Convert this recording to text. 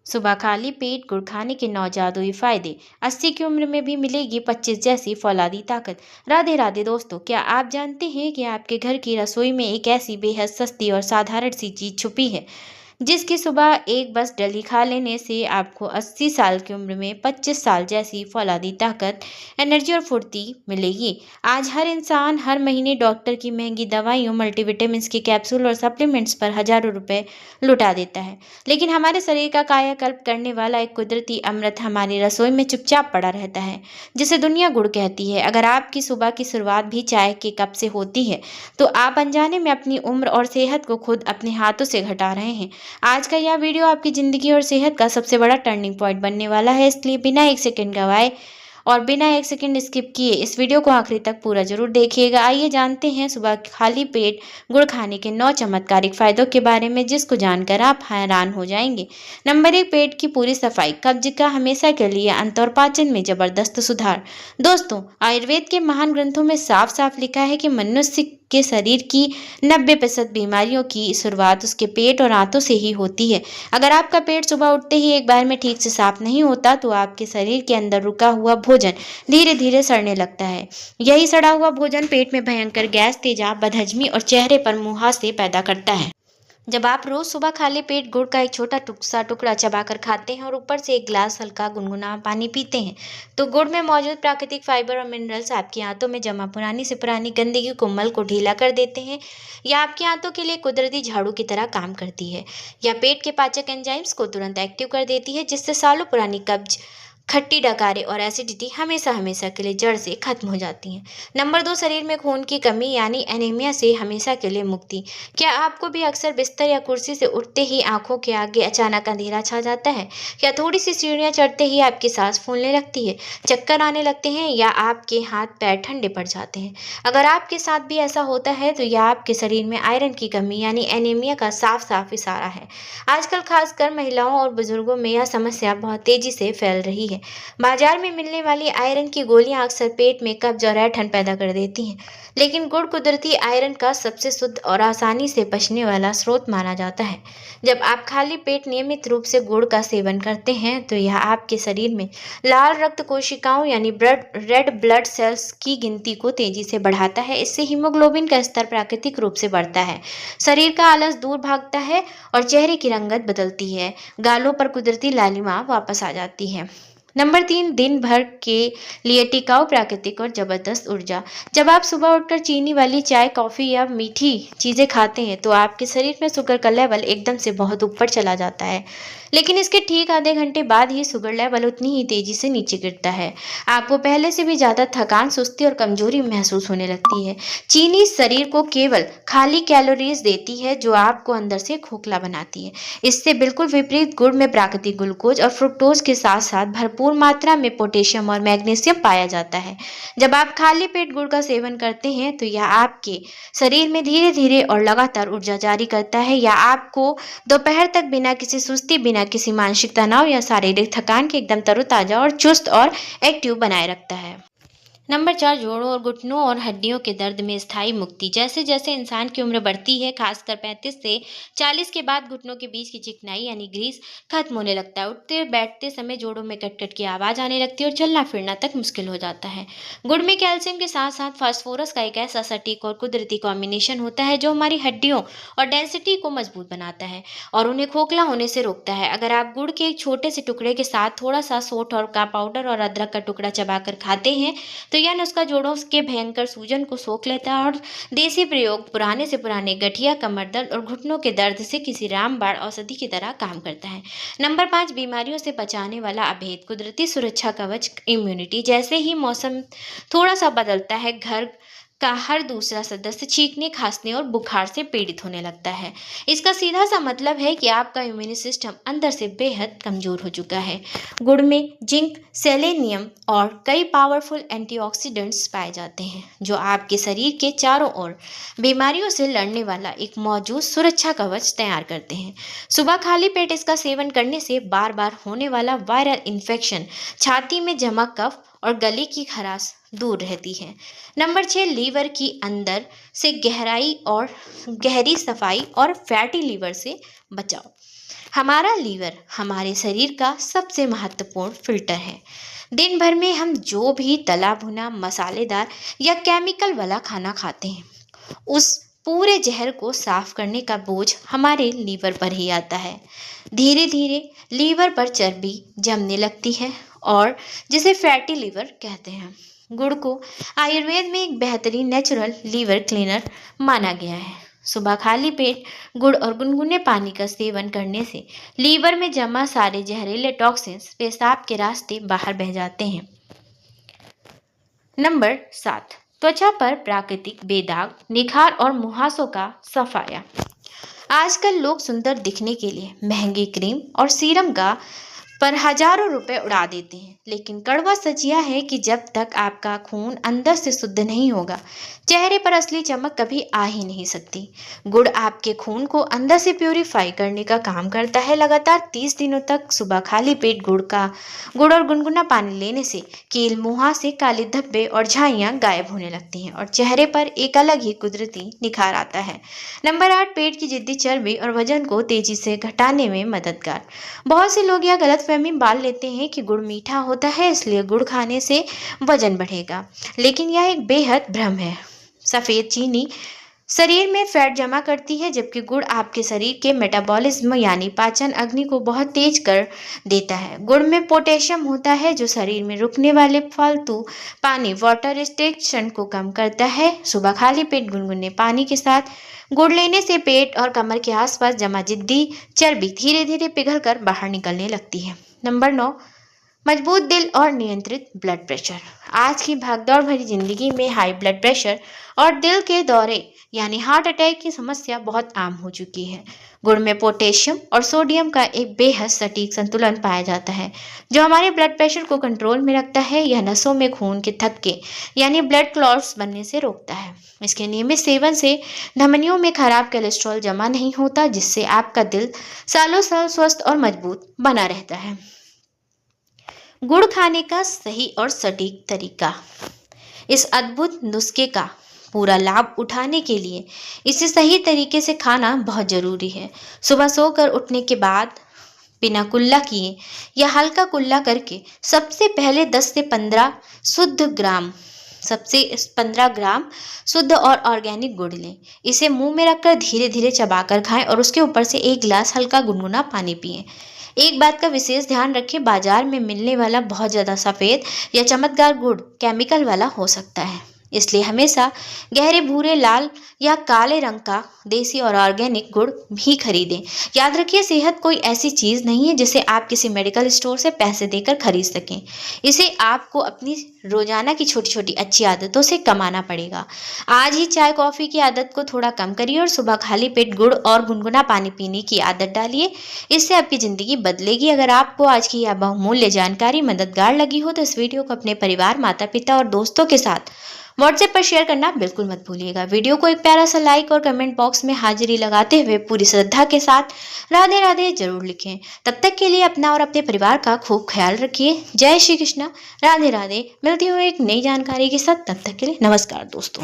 सुबह खाली पेट गुड़ खाने के 9 जादुई फायदे। 80 की उम्र में भी मिलेगी 25 जैसी फौलादी ताकत। राधे राधे दोस्तों, क्या आप जानते हैं कि आपके घर की रसोई में एक ऐसी बेहद सस्ती और साधारण सी चीज छुपी है जिसकी सुबह एक बस डली खा लेने से आपको 80 साल की उम्र में 25 साल जैसी फौलादी ताकत, एनर्जी और फुर्ती मिलेगी। आज हर इंसान हर महीने डॉक्टर की महंगी दवाइयों, मल्टीविटामिन्स के कैप्सूल और सप्लीमेंट्स पर हजारों रुपए लुटा देता है, लेकिन हमारे शरीर का कायाकल्प करने वाला एक कुदरती अमृत हमारी रसोई में चुपचाप पड़ा रहता है, जिसे दुनिया गुड़ कहती है। अगर आपकी सुबह की शुरुआत भी चाय के कप से होती है तो आप अनजाने में अपनी उम्र और सेहत को खुद अपने हाथों से घटा रहे हैं। आज का यह वीडियो आपकी ज़िंदगी और सेहत का सबसे बड़ा टर्निंग पॉइंट बनने वाला है, इसलिए बिना एक सेकंड गवाए और बिना एक सेकंड स्किप किए इस वीडियो को आखिरी तक पूरा जरूर देखिएगा। आइए जानते हैं सुबह खाली पेट गुड़ खाने के 9 चमत्कारिक फायदों के बारे में, जिसको जानकर आप हैरान हो जाएंगे। नंबर 1, पेट की पूरी सफाई, कब्ज का हमेशा के लिए अंत और पाचन में जबरदस्त सुधार। दोस्तों, आयुर्वेद के महान ग्रंथों में साफ साफ लिखा है कि मनुष्य के शरीर की 90% बीमारियों की शुरुआत उसके पेट और आंतों से ही होती है। अगर आपका पेट सुबह उठते ही एक बार में ठीक से साफ नहीं होता तो आपके शरीर के अंदर रुका हुआ भोजन धीरे धीरे सड़ने लगता है। यही सड़ा हुआ भोजन पेट में भयंकर गैस, तेजाब, बदहजमी और चेहरे पर मुहासे पैदा करता है। जब आप रोज सुबह खाली पेट गुड़ का एक छोटा टुकड़ा चबाकर खाते हैं और ऊपर से एक गिलास हल्का गुनगुना पानी पीते हैं, तो गुड़ में मौजूद प्राकृतिक फाइबर और मिनरल्स आपकी आंतों में जमा पुरानी से पुरानी गंदगी को मल को ढीला कर देते हैं। यह आपकी आंतों के लिए कुदरती झाड़ू की तरह काम करती है। यह पेट के पाचक एंजाइम्स को तुरंत एक्टिव कर देती है, जिससे सालों पुरानी कब्ज, खट्टी डकारे और एसिडिटी हमेशा हमेशा के लिए जड़ से खत्म हो जाती हैं। नंबर 2, शरीर में खून की कमी यानी एनीमिया से हमेशा के लिए मुक्ति। क्या आपको भी अक्सर बिस्तर या कुर्सी से उठते ही आंखों के आगे अचानक अंधेरा छा जाता है, या थोड़ी सी सीढ़ियां चढ़ते ही आपकी सांस फूलने लगती है, चक्कर आने लगते हैं, या आपके हाथ पैर ठंडे पड़ जाते हैं? अगर आपके साथ भी ऐसा होता है तो यह आपके शरीर में आयरन की कमी यानी एनीमिया का साफ साफ इशारा है। आजकल खासकर महिलाओं और बुजुर्गों में यह समस्या बहुत तेजी से फैल रही है। बाजार में मिलने वाली आयरन की गोलियां अक्सर पेट में कब्ज और ऐंठन पैदा कर देती हैं, लेकिन गुड़ कुदरती आयरन का सबसे शुद्ध और आसानी से पचने वाला स्रोत माना जाता है। जब आप खाली पेट नियमित रूप से गुड़ का सेवन करते हैं तो यह आपके शरीर में लाल रक्त कोशिकाओं यानी रेड ब्लड सेल्स की गिनती को तेजी से बढ़ाता है। इससे हीमोग्लोबिन का स्तर प्राकृतिक रूप से बढ़ता है, शरीर का आलस दूर भागता है और चेहरे की रंगत बदलती है। गालों पर कुदरती लालिमा वापस आ जाती है। नंबर 3, दिन भर के लिए टिकाऊ प्राकृतिक और जबरदस्त ऊर्जा। जब आप सुबह उठकर चीनी वाली चाय, कॉफी या मीठी चीजें खाते हैं तो आपके शरीर में शुगर का लेवल एकदम से बहुत ऊपर चला जाता है, लेकिन इसके ठीक आधे घंटे बाद ही शुगर लेवल उतनी ही तेजी से नीचे गिरता है। आपको पहले से भी ज्यादा थकान, सुस्ती और कमजोरी महसूस होने लगती है। चीनी शरीर को केवल खाली कैलोरीज देती है जो आपको अंदर से खोखला बनाती है। इससे बिल्कुल विपरीत गुड़ में प्राकृतिक ग्लूकोज और फ्रुक्टोज के साथ साथ भरपूर मात्रा में पोटेशियम और मैग्नीशियम पाया जाता है। जब आप खाली पेट गुड़ का सेवन करते हैं तो यह आपके शरीर में धीरे धीरे और लगातार ऊर्जा जारी करता है, या आपको दोपहर तक बिना किसी सुस्ती, बिना किसी मानसिक तनाव या शारीरिक थकान के एकदम तरोताजा और चुस्त और एक्टिव बनाए रखता है। नंबर 4, जोड़ों और घुटनों और हड्डियों के दर्द में स्थायी मुक्ति। जैसे जैसे इंसान की उम्र बढ़ती है, खासकर 35 से 40 के बाद, घुटनों के बीच की चिकनाई यानी ग्रीस खत्म होने लगता है। उठते बैठते समय जोड़ों में कटकट की आवाज आने लगती है और चलना फिरना तक मुश्किल हो जाता है। गुड़ में कैल्शियम के साथ साथ फास्फोरस का एक ऐसा सटीक और कुदरती कॉम्बिनेशन होता है जो हमारी हड्डियों और डेंसिटी को मजबूत बनाता है और उन्हें खोखला होने से रोकता है। अगर आप गुड़ के एक छोटे से टुकड़े के साथ थोड़ा सा सोंठ और का पाउडर और अदरक का टुकड़ा चबाकर खाते हैं तो यह नुस्खा जोड़ों के भयंकर सूजन को सोख लेता है और देसी प्रयोग पुराने से पुराने गठिया, कमर दर्द और घुटनों के दर्द से किसी रामबाण औषधि की तरह काम करता है। नंबर 5, बीमारियों से बचाने वाला अभेद कुदरती सुरक्षा कवच, इम्यूनिटी। जैसे ही मौसम थोड़ा सा बदलता है, घर का हर दूसरा सदस्य छींकने, खांसने और बुखार से पीड़ित होने लगता है। इसका सीधा सा मतलब है कि आपका इम्यून सिस्टम अंदर से बेहद कमजोर हो चुका है। गुड़ में जिंक, सेलेनियम और कई पावरफुल एंटीऑक्सीडेंट्स पाए जाते हैं जो आपके शरीर के चारों ओर बीमारियों से लड़ने वाला एक मौजूद सुरक्षा कवच तैयार करते हैं। सुबह खाली पेट इसका सेवन करने से बार बार होने वाला वायरल इन्फेक्शन, छाती में जमा कफ और गले की खराश दूर रहती है। नंबर 6, लीवर की अंदर से गहरी सफाई और फैटी लीवर से बचाओ। हमारा लीवर हमारे शरीर का सबसे महत्वपूर्ण फिल्टर है। दिन भर में हम जो भी तला भुना, मसालेदार या केमिकल वाला खाना खाते हैं, उस पूरे जहर को साफ करने का बोझ हमारे लीवर पर ही आता है। धीरे धीरे लीवर पर चर्बी जमने लगती है और जिसे फैटी लीवर कहते हैं। गुड़ को आयुर्वेद में एक बेहतरीन नेचुरल लीवर क्लीनर माना गया है। सुबह खाली पेट गुड़ और गुनगुने पानी का सेवन करने से लीवर में जमा सारे जहरीले टॉक्सिन्स पेशाब के रास्ते बाहर बह जाते हैं। नंबर 7, त्वचा पर प्राकृतिक बेदाग, निखार और मुहासों का सफाया। आजकल लोग सुंदर दिखने के लिए महंगी क्रीम और सीरम का पर हजारों रुपए उड़ा देते हैं, लेकिन कड़वा सच यह है कि जब तक आपका खून अंदर से शुद्ध नहीं होगा, चेहरे पर असली चमक कभी आ ही नहीं सकती। गुड़ आपके खून को अंदर से प्यूरिफाई करने का काम करता है। लगातार 30 दिनों तक सुबह खाली पेट गुड़ और गुनगुना पानी लेने से कील, मुहासे, काले धब्बे और झाइयाँ गायब होने लगती हैं और चेहरे पर एक अलग ही कुदरती निखार आता है। नंबर 8, पेट की जिद्दी चर्बी और वजन को तेजी से घटाने में मददगार। बहुत से लोग यह गलतफहमी पाल लेते हैं कि गुड़ मीठा होता है, इसलिए गुड़ खाने से वजन बढ़ेगा, लेकिन यह एक बेहद भ्रम है। सफ़ेद चीनी शरीर में फैट जमा करती है, जबकि गुड़ आपके शरीर के मेटाबॉलिज्म यानी पाचन अग्नि को बहुत तेज कर देता है। गुड़ में पोटेशियम होता है जो शरीर में रुकने वाले फालतू पानी वाटर रिस्ट्रिक्शन को कम करता है। सुबह खाली पेट गुनगुने पानी के साथ गुड़ लेने से पेट और कमर के आसपास जमा जिद्दी चर्बी धीरे धीरे पिघलकर बाहर निकलने लगती है। नंबर 9, मजबूत दिल और नियंत्रित ब्लड प्रेशर। आज की भागदौड़ भरी जिंदगी में हाई ब्लड प्रेशर और दिल के दौरे यानी हार्ट अटैक की समस्या बहुत आम हो चुकी है। गुड़ में पोटेशियम और सोडियम का एक बेहद सटीक संतुलन पाया जाता है, जो हमारे ब्लड प्रेशर को कंट्रोल में रखता है। यह नसों में खून के थक्के यानी ब्लड क्लॉट्स बनने से रोकता है। इसके नियमित सेवन से धमनियों में खराब कोलेस्ट्रॉल जमा नहीं होता, जिससे आपका दिल सालों साल स्वस्थ और मजबूत बना रहता है। गुड़ खाने का सही और सटीक तरीका। इस अद्भुत नुस्खे का पूरा लाभ उठाने के लिए इसे सही तरीके से खाना बहुत ज़रूरी है। सुबह सोकर उठने के बाद बिना कुल्ला किए या हल्का कुल्ला करके सबसे पहले 10 से 15 ग्राम शुद्ध और ऑर्गेनिक गुड़ लें। इसे मुंह में रखकर धीरे धीरे चबाकर खाएं और उसके ऊपर से 1 गिलास हल्का गुनगुना पानी पिएं। एक बात का विशेष ध्यान रखें, बाजार में मिलने वाला बहुत ज़्यादा सफ़ेद या चमकदार गुड़ केमिकल वाला हो सकता है, इसलिए हमेशा गहरे भूरे, लाल या काले रंग का देसी और ऑर्गेनिक गुड़ भी खरीदें। याद रखिए, सेहत कोई ऐसी चीज़ नहीं है जिसे आप किसी मेडिकल स्टोर से पैसे देकर खरीद सकें। इसे आपको अपनी रोजाना की छोटी छोटी अच्छी आदतों से कमाना पड़ेगा। आज ही चाय कॉफ़ी की आदत को थोड़ा कम करिए और सुबह खाली पेट गुड़ और गुनगुना पानी पीने की आदत डालिए। इससे आपकी ज़िंदगी बदलेगी। अगर आपको आज की यह बहुमूल्य जानकारी मददगार लगी हो तो इस वीडियो को अपने परिवार, माता पिता और दोस्तों के साथ व्हाट्सएप पर शेयर करना बिल्कुल मत भूलिएगा। वीडियो को एक प्यारा सा लाइक और कमेंट बॉक्स में हाजिरी लगाते हुए पूरी श्रद्धा के साथ राधे राधे जरूर लिखें। तब तक के लिए अपना और अपने परिवार का खूब ख्याल रखिए। जय श्री कृष्णा, राधे राधे। मिलती हूँ एक नई जानकारी के साथ, तब तक के लिए नमस्कार दोस्तों।